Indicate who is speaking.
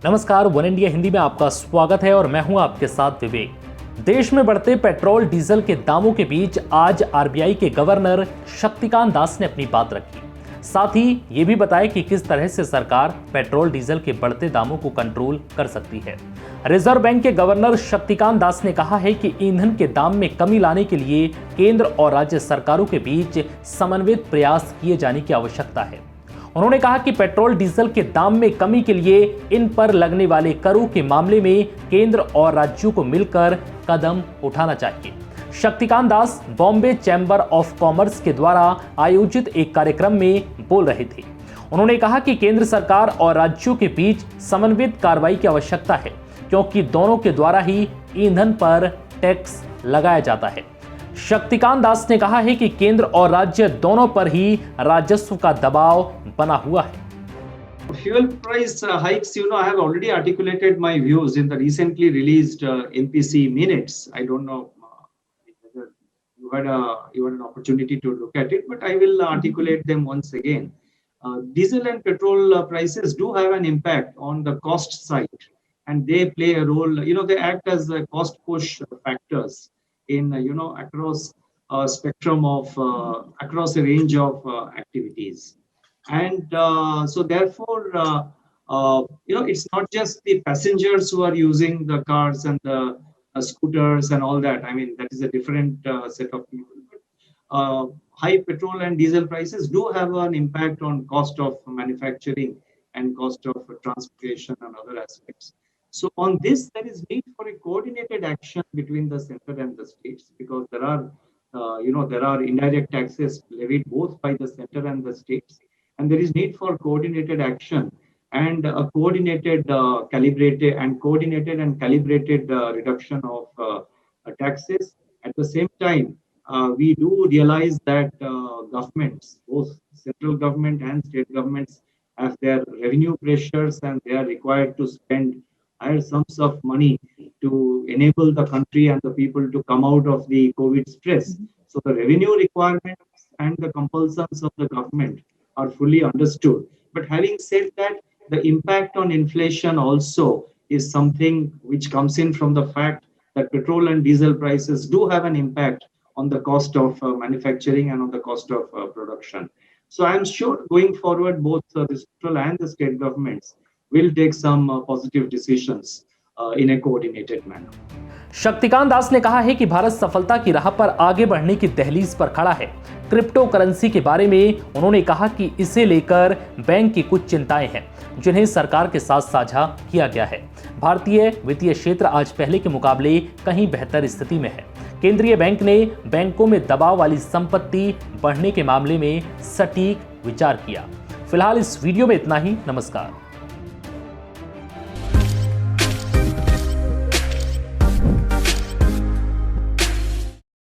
Speaker 1: नमस्कार, one India Hindi में आपका स्वागत है और मैं हूं आपके साथ विवेक। देश में बढ़ते पेट्रोल डीजल के दामों के बीच आज आरबीआई के गवर्नर शक्तिकांत दास ने अपनी बात रखी। साथ ही ये भी बताया कि किस तरह से सरकार पेट्रोल डीजल के बढ़ते दामों को कंट्रोल कर सकती है। रिजर्व बैंक के गवर्नर शक्तिकांत दास ने कहा है कि ईंधन के दाम में कमी लाने के लिए केंद्र और राज्य सरकारों के बीच समन्वित प्रयास किए जाने की आवश्यकता है। उन्होंने कहा कि पेट्रोल डीजल के दाम में कमी के लिए इन पर लगने वाले करों के मामले में केंद्र और राज्यों को मिलकर कदम उठाना चाहिए। Shaktikanta Das Bombay chamber of commerce के द्वारा आयोजित एक कार्यक्रम में बोल रहे थे। उन्होंने कहा कि केंद्र सरकार और राज्यों के बीच समन्वित कार्रवाई की आवश्यकता है, क्योंकि दोनों के द्वारा ही ईंधन पर टैक्स लगाया जाता है। शक्तिकांत दास ने कहा है कि केंद्र और राज्य दोनों पर ही राजस्व का दबाव बना हुआ है।
Speaker 2: Fuel price hikes, I have already articulated my views in the recently released NPC minutes. I don't know whether you had an opportunity to look at it, but I will articulate them once again. Diesel and petrol prices do have an impact on the cost side, and they play a role. They act as cost push factors in across a spectrum of across a range of activities. And so therefore, it's not just the passengers who are using the cars and the scooters and all that. I mean, that is a different set of people. But high petrol and diesel prices do have an impact on cost of manufacturing and cost of transportation and other aspects. So on this, there is need for a coordinated action between the center and the states, because there are, there are indirect taxes levied both by the center and the states. And there is need for coordinated action and a coordinated, calibrated reduction of taxes. At the same time, we do realize that governments, both central government and state governments, have their revenue pressures, and they are required to spend higher sums of money to enable the country and the people to come out of the COVID stress. So the revenue requirements and the compulsions of the government are fully understood. But having said that, the impact on inflation also is something which comes in from the fact that petrol and diesel prices do have an impact on the cost of manufacturing and on the cost of production. So I'm sure going forward, both the central and the state governments will take some positive decisions in a coordinated manner.
Speaker 1: Shaktikanta Das ने कहा है कि भारत सफलता की राह पर आगे बढ़ने की दहलीज पर खड़ा है। क्रिप्टो करेंसी के बारे में उन्होंने कहा कि इसे लेकर बैंक की कुछ चिंताएं हैं, जिन्हें सरकार के साथ साझा किया गया है। भारतीय वित्तीय क्षेत्र आज पहले के मुकाबले कहीं बेहतर स्थिति में है। केंद्रीय बैंक ने बैंकों में दबाव वाली संपत्ति बढ़ने के मामले में सटीक विचार किया। फिलहाल इस वीडियो में इतना ही। नमस्कार।